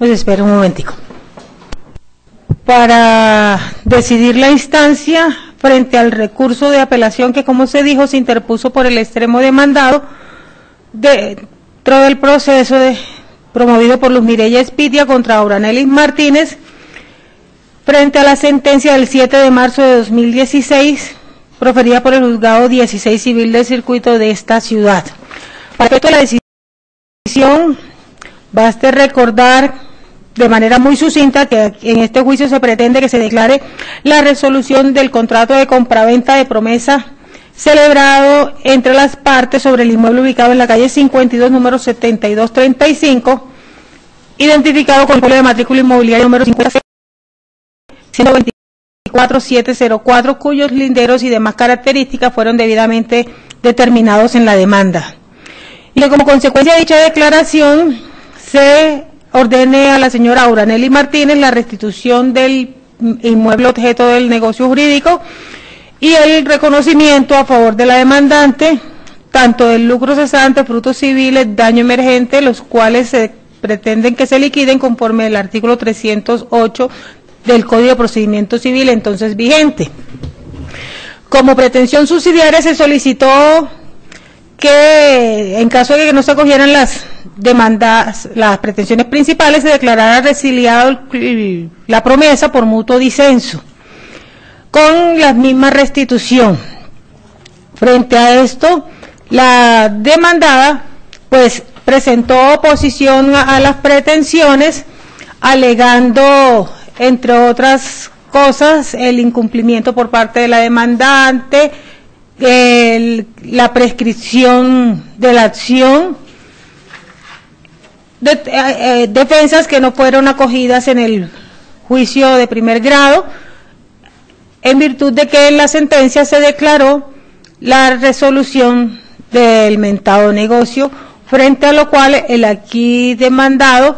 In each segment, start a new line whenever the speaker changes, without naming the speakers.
Pues espera un momentico. Para decidir la instancia frente al recurso de apelación que, como se dijo, se interpuso por el extremo demandado dentro del proceso promovido por Luz Mireya Espitia contra Auranelis Martínez, frente a la sentencia del 7 de marzo de 2016, proferida por el Juzgado 16 Civil del Circuito de esta ciudad. Para efecto de la decisión, baste recordar de manera muy sucinta que en este juicio se pretende que se declare la resolución del contrato de compraventa de promesa celebrado entre las partes sobre el inmueble ubicado en la calle 52, número 7235, identificado con el código de matrícula inmobiliaria número 5024704, cuyos linderos y demás características fueron debidamente determinados en la demanda. Y que como consecuencia de dicha declaración se ordene a la señora Auranelis Martínez la restitución del inmueble objeto del negocio jurídico y el reconocimiento a favor de la demandante, tanto del lucro cesante, frutos civiles, daño emergente, los cuales se pretenden que se liquiden conforme al artículo 308 del Código de Procedimiento Civil entonces vigente. Como pretensión subsidiaria se solicitó que en caso de que no se acogieran las demandas, las pretensiones principales, se declarara resiliado la promesa por mutuo disenso, con la misma restitución. Frente a esto, la demandada pues presentó oposición a las pretensiones, alegando, entre otras cosas, el incumplimiento por parte de la demandante, la prescripción de la acción, defensas que no fueron acogidas en el juicio de primer grado, en virtud de que en la sentencia se declaró la resolución del mentado negocio, frente a lo cual el aquí demandado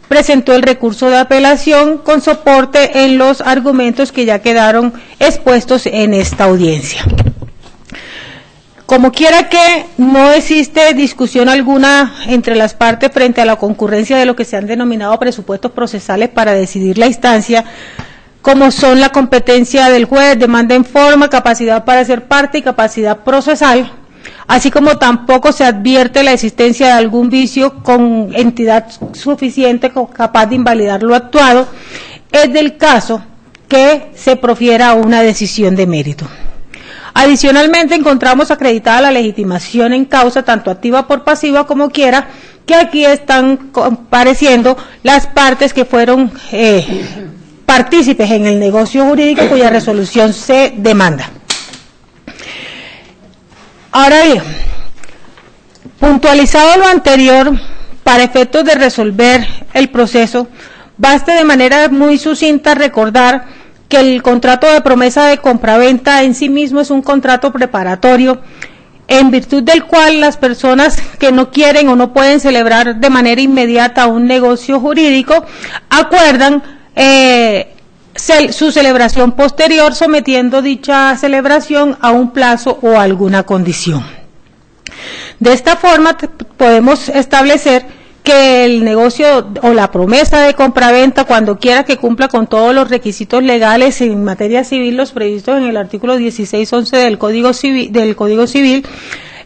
presentó el recurso de apelación con soporte en los argumentos que ya quedaron expuestos en esta audiencia. Como quiera que no existe discusión alguna entre las partes frente a la concurrencia de lo que se han denominado presupuestos procesales para decidir la instancia, como son la competencia del juez, demanda en forma, capacidad para ser parte y capacidad procesal, así como tampoco se advierte la existencia de algún vicio con entidad suficiente capaz de invalidar lo actuado, es del caso que se profiera una decisión de mérito. Adicionalmente, encontramos acreditada la legitimación en causa, tanto activa por pasiva como quiera, que aquí están compareciendo las partes que fueron partícipes en el negocio jurídico cuya resolución se demanda. Ahora bien, puntualizado lo anterior, para efectos de resolver el proceso, basta de manera muy sucinta recordar que el contrato de promesa de compraventa en sí mismo es un contrato preparatorio, en virtud del cual las personas que no quieren o no pueden celebrar de manera inmediata un negocio jurídico, acuerdan su celebración posterior, sometiendo dicha celebración a un plazo o a alguna condición. De esta forma podemos establecer que el negocio o la promesa de compraventa, cuando quiera que cumpla con todos los requisitos legales en materia civil, los previstos en el artículo 1611 del Código Civil,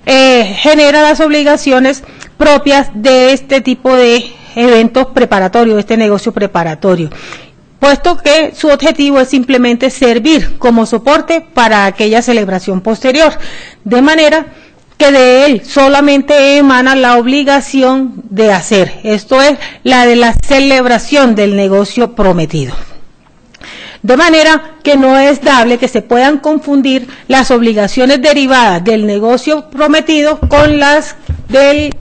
genera las obligaciones propias de este tipo de eventos preparatorios, de este negocio preparatorio, puesto que su objetivo es simplemente servir como soporte para aquella celebración posterior, de manera que de él solamente emana la obligación de hacer, esto es, la de la celebración del negocio prometido. De manera que no es dable que se puedan confundir las obligaciones derivadas del negocio prometido con las del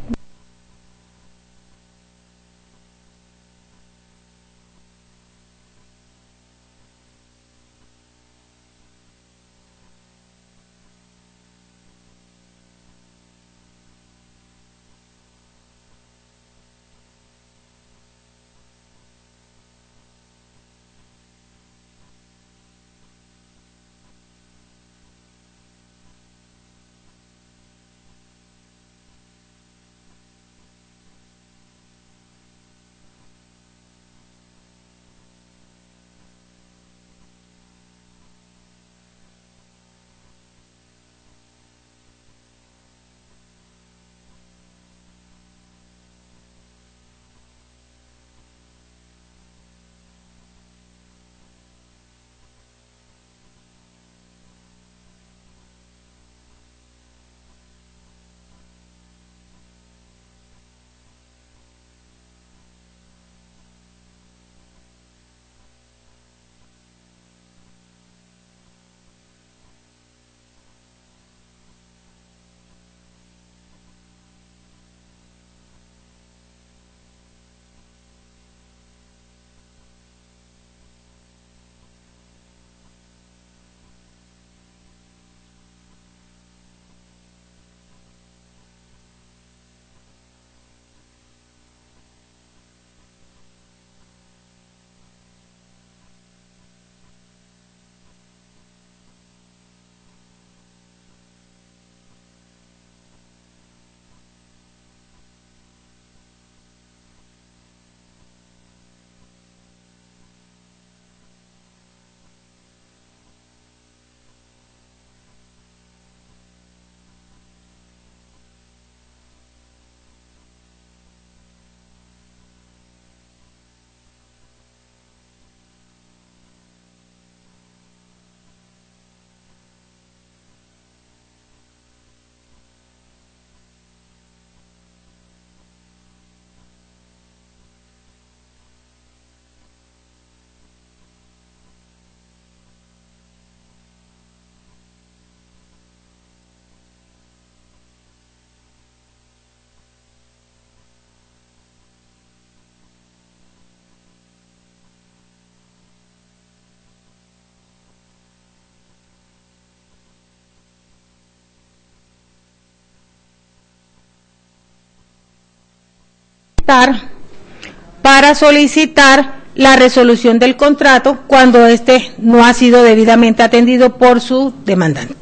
solicitar la resolución del contrato cuando éste no ha sido debidamente atendido por su demandante.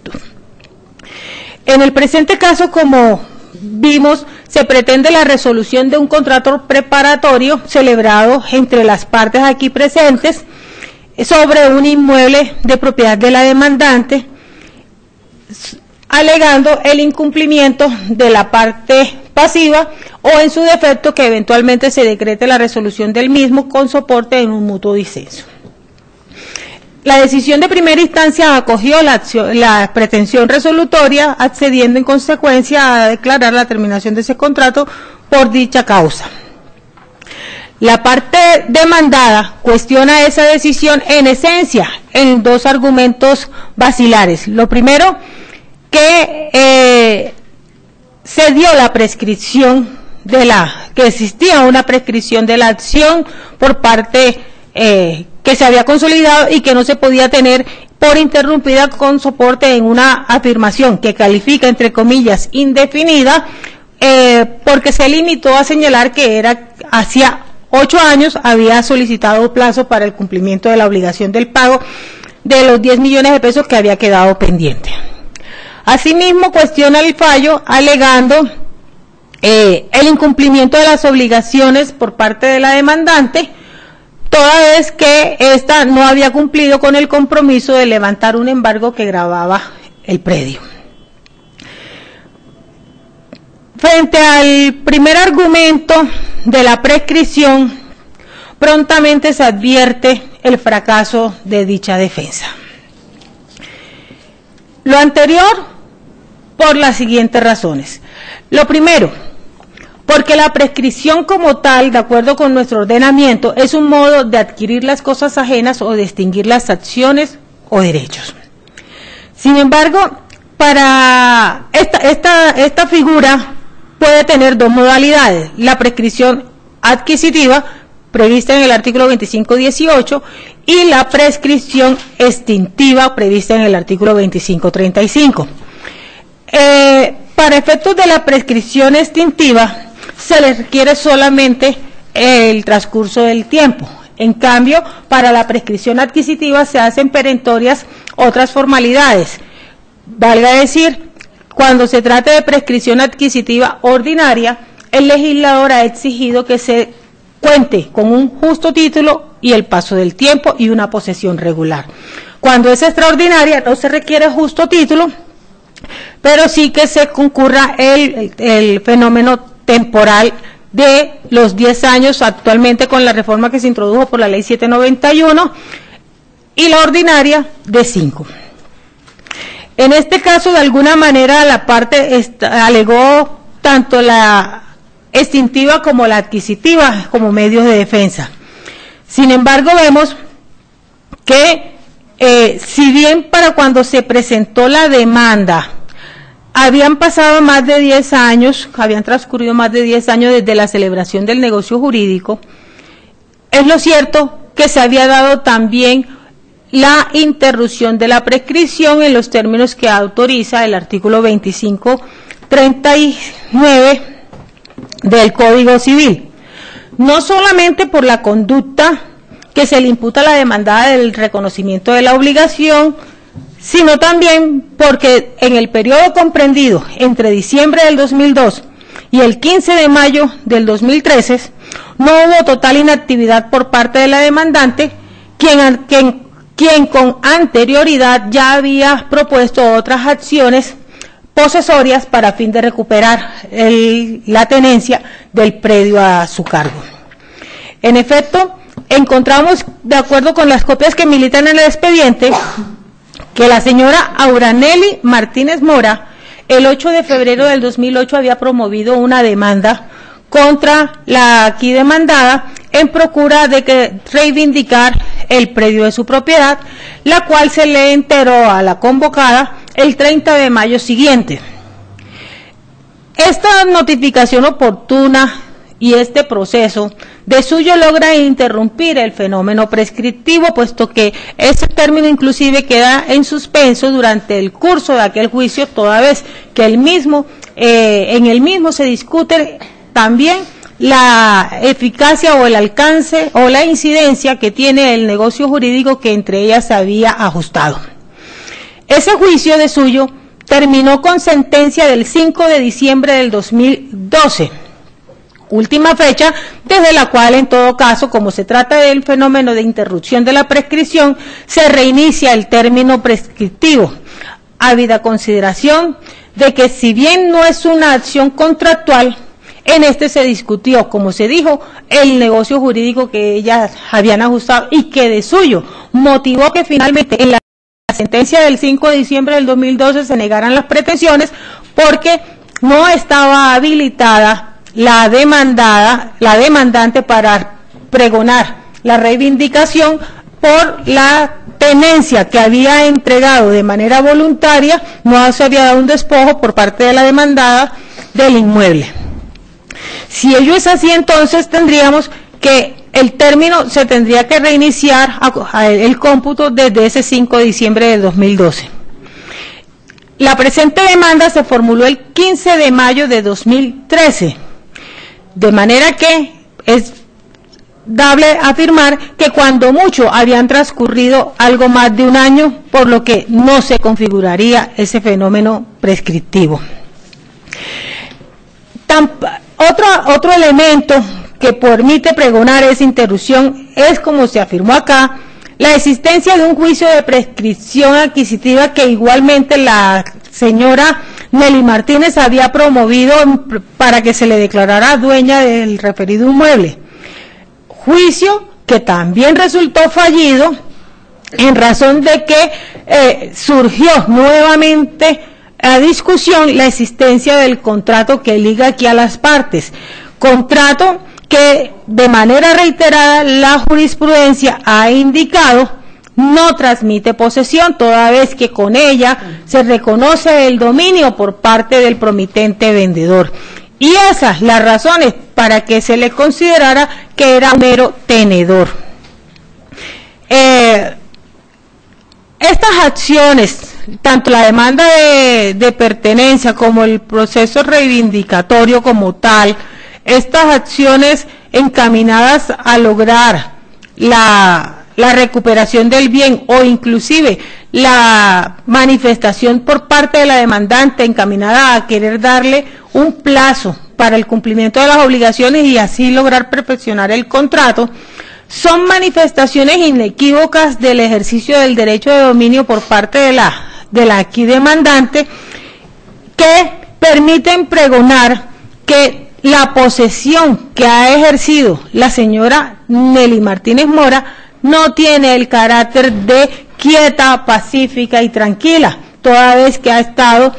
En el presente caso, como vimos, se pretende la resolución de un contrato preparatorio celebrado entre las partes aquí presentes sobre un inmueble de propiedad de la demandante, alegando el incumplimiento de la parte pasiva o en su defecto que eventualmente se decrete la resolución del mismo con soporte en un mutuo disenso. La decisión de primera instancia acogió la pretensión resolutoria, accediendo en consecuencia a declarar la terminación de ese contrato por dicha causa. La parte demandada cuestiona esa decisión en esencia en dos argumentos basilares. Lo primero, que se dio la prescripción que existía una prescripción de la acción por parte que se había consolidado y que no se podía tener por interrumpida con soporte en una afirmación que califica entre comillas indefinida, porque se limitó a señalar que hacía 8 años había solicitado plazo para el cumplimiento de la obligación del pago de los 10 millones de pesos que había quedado pendiente. Asimismo, cuestiona el fallo alegando el incumplimiento de las obligaciones por parte de la demandante, toda vez que ésta no había cumplido con el compromiso de levantar un embargo que gravaba el predio. Frente al primer argumento de la prescripción, prontamente se advierte el fracaso de dicha defensa. Lo anterior por las siguientes razones. Lo primero, porque la prescripción como tal, de acuerdo con nuestro ordenamiento, es un modo de adquirir las cosas ajenas o de extinguir las acciones o derechos. Sin embargo, para esta figura puede tener dos modalidades: la prescripción adquisitiva, prevista en el artículo 25.18, y la prescripción extintiva, prevista en el artículo 25.35. Para efectos de la prescripción extintiva, se le requiere solamente el transcurso del tiempo. En cambio, para la prescripción adquisitiva se hacen perentorias otras formalidades. Valga decir, cuando se trata de prescripción adquisitiva ordinaria, el legislador ha exigido que se cuente con un justo título y el paso del tiempo y una posesión regular. Cuando es extraordinaria no se requiere justo título, pero sí que se concurra el fenómeno temporal de los 10 años actualmente con la reforma que se introdujo por la ley 791 y la ordinaria de 5. En este caso, de alguna manera, la parte alegó tanto la extintiva como la adquisitiva como medios de defensa. Sin embargo, vemos que si bien para cuando se presentó la demanda habían pasado más de 10 años, habían transcurrido más de 10 años desde la celebración del negocio jurídico, es lo cierto que se había dado también la interrupción de la prescripción en los términos que autoriza el artículo 25.39 del Código Civil, no solamente por la conducta que se le imputa a la demandada del reconocimiento de la obligación, sino también porque en el periodo comprendido entre diciembre del 2002 y el 15 de mayo del 2013 no hubo total inactividad por parte de la demandante, quien con anterioridad ya había propuesto otras acciones posesorias para fin de recuperar la tenencia del predio a su cargo. En efecto, encontramos, de acuerdo con las copias que militan en el expediente, que la señora Auranelli Martínez Mora, el 8 de febrero del 2008, había promovido una demanda contra la aquí demandada en procura de reivindicar el predio de su propiedad, la cual se le enteró a la convocada el 30 de mayo siguiente. Esta notificación oportuna y este proceso de suyo logra interrumpir el fenómeno prescriptivo, puesto que ese término inclusive queda en suspenso durante el curso de aquel juicio, toda vez que en el mismo se discute también la eficacia o el alcance o la incidencia que tiene el negocio jurídico que entre ellas se había ajustado. Ese juicio de suyo terminó con sentencia del 5 de diciembre del 2012, última fecha desde la cual, en todo caso, como se trata del fenómeno de interrupción de la prescripción, se reinicia el término prescriptivo, habida consideración de que, si bien no es una acción contractual, en este se discutió, como se dijo, el negocio jurídico que ellas habían ajustado y que de suyo motivó que finalmente en la sentencia del 5 de diciembre del 2012 se negaran las pretensiones porque no estaba habilitada la demandante para pregonar la reivindicación por la tenencia que había entregado de manera voluntaria, no se había dado un despojo por parte de la demandada del inmueble. Si ello es así, entonces tendríamos que el término se tendría que reiniciar el cómputo desde ese 5 de diciembre del 2012. La presente demanda se formuló el 15 de mayo de 2013, de manera que es dable afirmar que cuando mucho habían transcurrido algo más de un año, por lo que no se configuraría ese fenómeno prescriptivo. Otro elemento que permite pregonar esa interrupción es, como se afirmó acá, la existencia de un juicio de prescripción adquisitiva que igualmente la señora Nelly Martínez había promovido para que se le declarara dueña del referido inmueble. Juicio que también resultó fallido en razón de que surgió nuevamente a discusión la existencia del contrato que liga aquí a las partes, contrato que de manera reiterada la jurisprudencia ha indicado no transmite posesión, toda vez que con ella se reconoce el dominio por parte del promitente vendedor. Y esas las razones para que se le considerara que era un mero tenedor. Estas acciones, tanto la demanda de pertenencia como el proceso reivindicatorio como tal, estas acciones encaminadas a lograr la recuperación del bien o inclusive la manifestación por parte de la demandante encaminada a querer darle un plazo para el cumplimiento de las obligaciones y así lograr perfeccionar el contrato, son manifestaciones inequívocas del ejercicio del derecho de dominio por parte de la aquí demandante, que permiten pregonar que la posesión que ha ejercido la señora Nelly Martínez Mora no tiene el carácter de quieta, pacífica y tranquila, toda vez que ha estado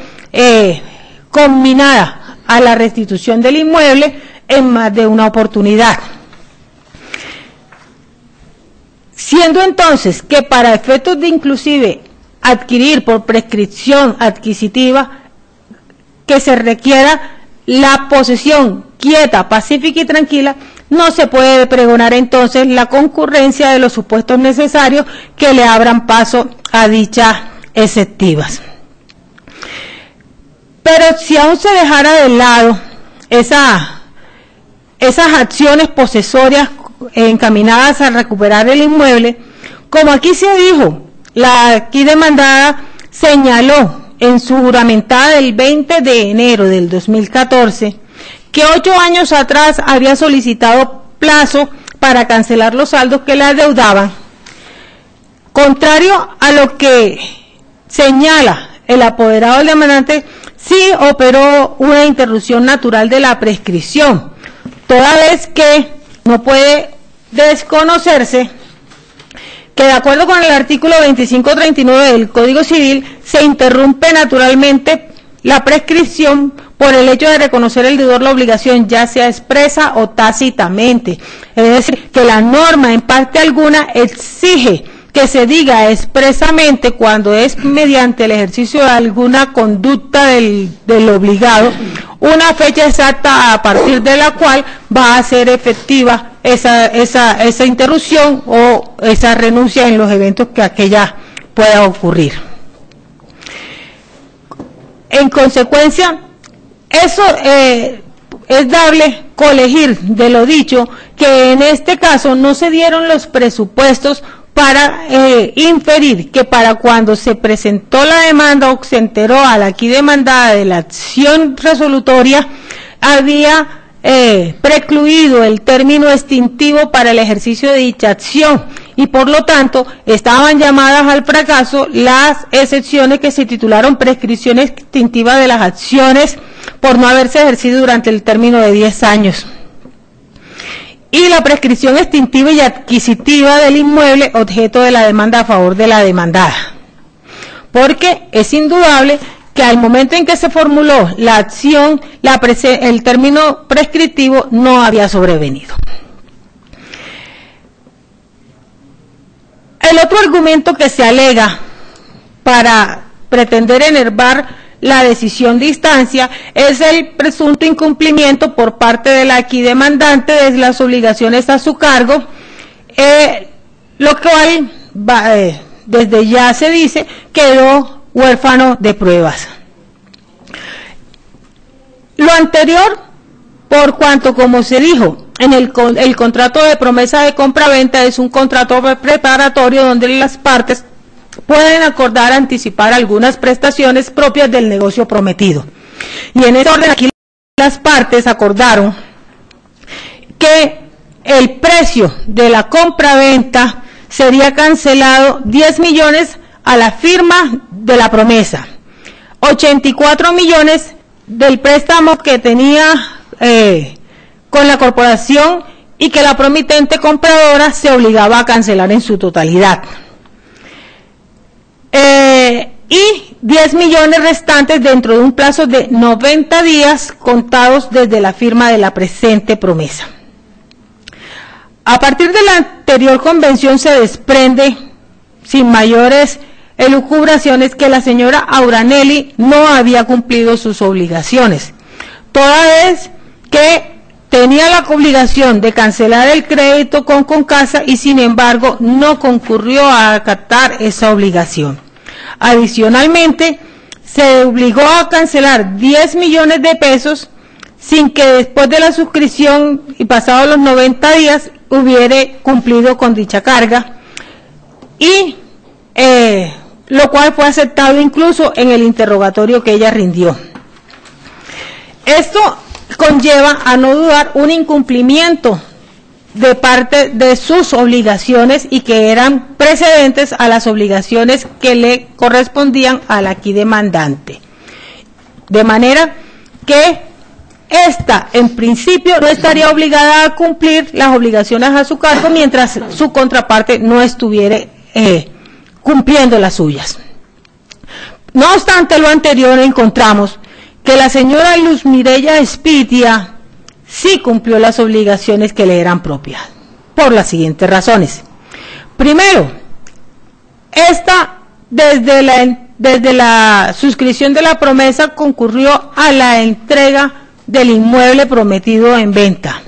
combinada a la restitución del inmueble en más de una oportunidad. Siendo entonces que para efectos de inclusive adquirir por prescripción adquisitiva que se requiera la posesión quieta, pacífica y tranquila, no se puede pregonar entonces la concurrencia de los supuestos necesarios que le abran paso a dichas exceptivas. Pero si aún se dejara de lado esas acciones posesorias encaminadas a recuperar el inmueble, como aquí se dijo, la aquí demandada señaló en su juramentada del 20 de enero del 2014 que 8 años atrás había solicitado plazo para cancelar los saldos que le adeudaban. Contrario a lo que señala el apoderado del demandante, sí operó una interrupción natural de la prescripción, toda vez que no puede desconocerse que, de acuerdo con el artículo 2539 del Código Civil, se interrumpe naturalmente la prescripción por el hecho de reconocer el deudor la obligación, ya sea expresa o tácitamente. Es decir, que la norma en parte alguna exige que se diga expresamente cuando es mediante el ejercicio de alguna conducta del obligado, una fecha exacta a partir de la cual va a ser efectiva esa interrupción o esa renuncia en los eventos que aquella pueda ocurrir. En consecuencia, eso es dable colegir de lo dicho que en este caso no se dieron los presupuestos para inferir que para cuando se presentó la demanda o se enteró a la aquí demandada de la acción resolutoria, había precluido el término extintivo para el ejercicio de dicha acción y por lo tanto estaban llamadas al fracaso las excepciones que se titularon prescripción extintiva de las acciones por no haberse ejercido durante el término de 10 años. Y la prescripción extintiva y adquisitiva del inmueble objeto de la demanda a favor de la demandada. Porque es indudable que al momento en que se formuló la acción, el término prescriptivo no había sobrevenido. El otro argumento que se alega para pretender enervar la decisión de instancia es el presunto incumplimiento por parte de la aquí demandante de las obligaciones a su cargo, lo cual desde ya se dice quedó huérfano de pruebas. Lo anterior, por cuanto como se dijo, en el contrato de promesa de compra-venta es un contrato preparatorio donde las partes pueden acordar anticipar algunas prestaciones propias del negocio prometido. Y en ese orden aquí las partes acordaron que el precio de la compra-venta sería cancelado 10 millones a la firma de la promesa, 84 millones del préstamo que tenía con la corporación y que la promitente compradora se obligaba a cancelar en su totalidad. Y 10 millones restantes dentro de un plazo de 90 días contados desde la firma de la presente promesa. A partir de la anterior convención se desprende, sin mayores elucubraciones, que la señora Auranelli no había cumplido sus obligaciones, toda vez que tenía la obligación de cancelar el crédito con Concasa y sin embargo no concurrió a acatar esa obligación. Adicionalmente, se obligó a cancelar 10 millones de pesos sin que después de la suscripción y pasados los 90 días hubiera cumplido con dicha carga, y lo cual fue aceptado incluso en el interrogatorio que ella rindió. Esto conlleva a no dudar un incumplimiento de parte de sus obligaciones y que eran precedentes a las obligaciones que le correspondían al aquí demandante. De manera que ésta, en principio, no estaría obligada a cumplir las obligaciones a su cargo mientras su contraparte no estuviera cumpliendo las suyas. No obstante lo anterior, encontramos que la señora Luz Mireya Espitia sí cumplió las obligaciones que le eran propias, por las siguientes razones. Primero, esta desde la suscripción de la promesa concurrió a la entrega del inmueble prometido en venta.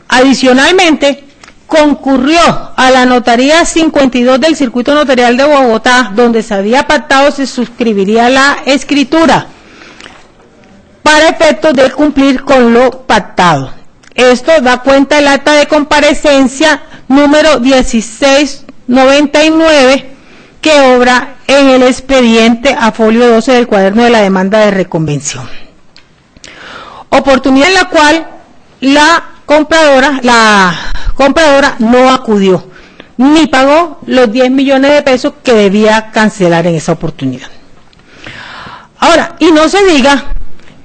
Adicionalmente, concurrió a la notaría 52 del Circuito Notarial de Bogotá, donde se había pactado se suscribiría la escritura para efectos de cumplir con lo pactado. Esto da cuenta del acta de comparecencia número 1699 que obra en el expediente a folio 12 del cuaderno de la demanda de reconvención. Oportunidad en la cual la compradora no acudió, ni pagó los 10 millones de pesos que debía cancelar en esa oportunidad. Ahora, y no se diga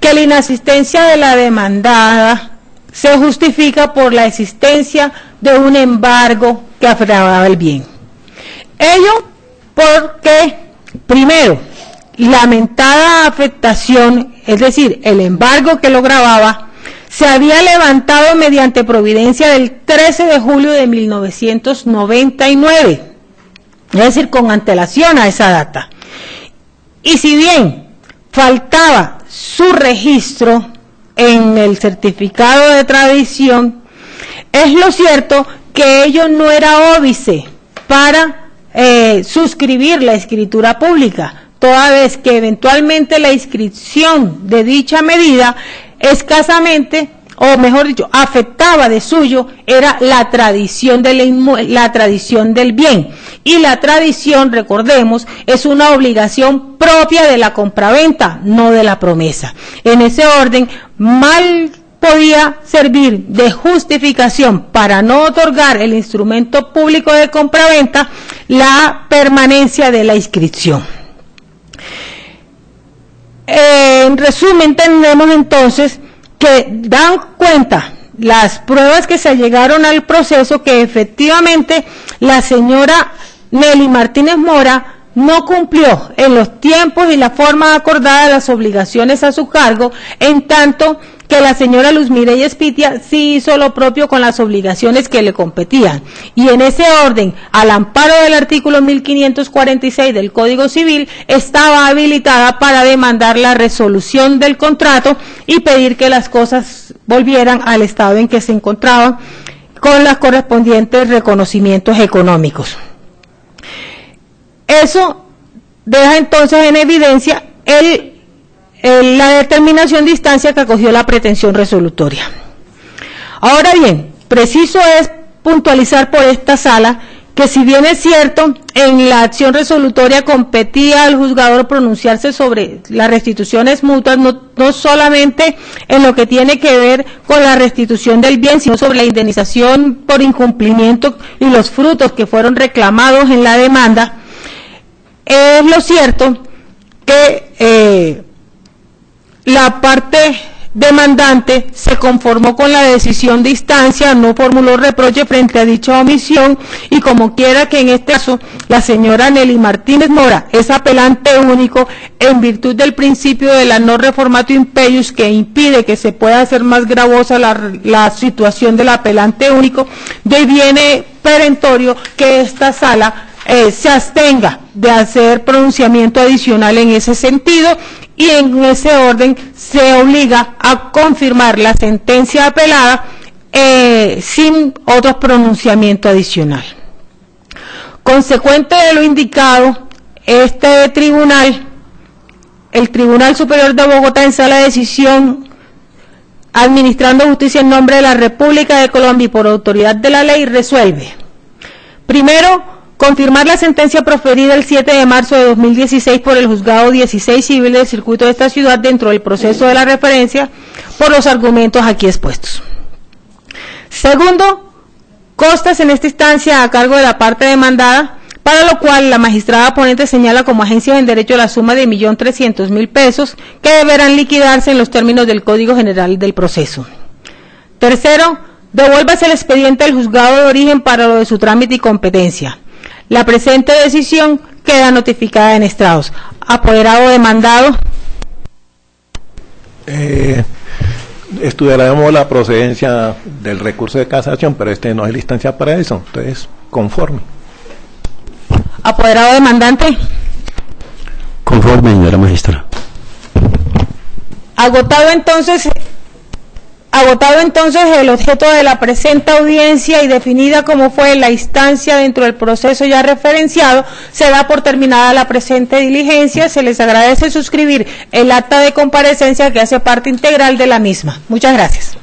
que la inasistencia de la demandada se justifica por la existencia de un embargo que afectaba el bien. Ello porque, primero, la mentada afectación, es decir, el embargo que lo gravaba, se había levantado mediante providencia del 13 de julio de 1999, es decir, con antelación a esa data. Y si bien faltaba su registro en el certificado de tradición, es lo cierto que ello no era óbice para suscribir la escritura pública, toda vez que eventualmente la inscripción de dicha medida escasamente, o mejor dicho, afectaba de suyo, era la tradición del bien. Y la tradición, recordemos, es una obligación propia de la compraventa, no de la promesa. En ese orden, mal podía servir de justificación para no otorgar el instrumento público de compraventa la permanencia de la inscripción. En resumen, tenemos entonces que dan cuenta las pruebas que se llegaron al proceso que efectivamente la señora Nelly Martínez Mora no cumplió en los tiempos y la forma acordada las obligaciones a su cargo, en tanto que la señora Luz Mireya Espitia sí hizo lo propio con las obligaciones que le competían. Y en ese orden, al amparo del artículo 1546 del Código Civil, estaba habilitada para demandar la resolución del contrato y pedir que las cosas volvieran al estado en que se encontraban, con los correspondientes reconocimientos económicos. Eso deja entonces en evidencia la determinación de instancia que acogió la pretensión resolutoria. Ahora bien, preciso es puntualizar por esta sala que, si bien es cierto, en la acción resolutoria competía al juzgador pronunciarse sobre las restituciones mutuas, no solamente en lo que tiene que ver con la restitución del bien, sino sobre la indemnización por incumplimiento y los frutos que fueron reclamados en la demanda. Es lo cierto que la parte demandante se conformó con la decisión de instancia, no formuló reproche frente a dicha omisión, y como quiera que en este caso la señora Nelly Martínez Mora es apelante único en virtud del principio de la no reformatio imperius, que impide que se pueda hacer más gravosa la situación del apelante único, deviene perentorio que esta sala se abstenga de hacer pronunciamiento adicional en ese sentido, y en ese orden se obliga a confirmar la sentencia apelada sin otro pronunciamiento adicional. Consecuente de lo indicado, este tribunal, el Tribunal Superior de Bogotá, en sala de decisión, administrando justicia en nombre de la República de Colombia y por autoridad de la ley, resuelve: primero, confirmar la sentencia proferida el 7 de marzo de 2016 por el Juzgado 16 Civil del Circuito de esta ciudad dentro del proceso de la referencia por los argumentos aquí expuestos. Segundo, costas en esta instancia a cargo de la parte demandada, para lo cual la magistrada ponente señala como agencia en derecho la suma de 1.300.000 pesos que deberán liquidarse en los términos del Código General del Proceso. Tercero, devuélvase el expediente al juzgado de origen para lo de su trámite y competencia. La presente decisión queda notificada en estrados. Apoderado demandado.
Estudiaremos la procedencia del recurso de casación, pero no es la instancia para eso, entonces conforme.
Apoderado demandante.
Conforme, señora magistrada.
Agotado entonces el objeto de la presente audiencia y definida como fue la instancia dentro del proceso ya referenciado, se da por terminada la presente diligencia. Se les agradece suscribir el acta de comparecencia que hace parte integral de la misma. Muchas gracias.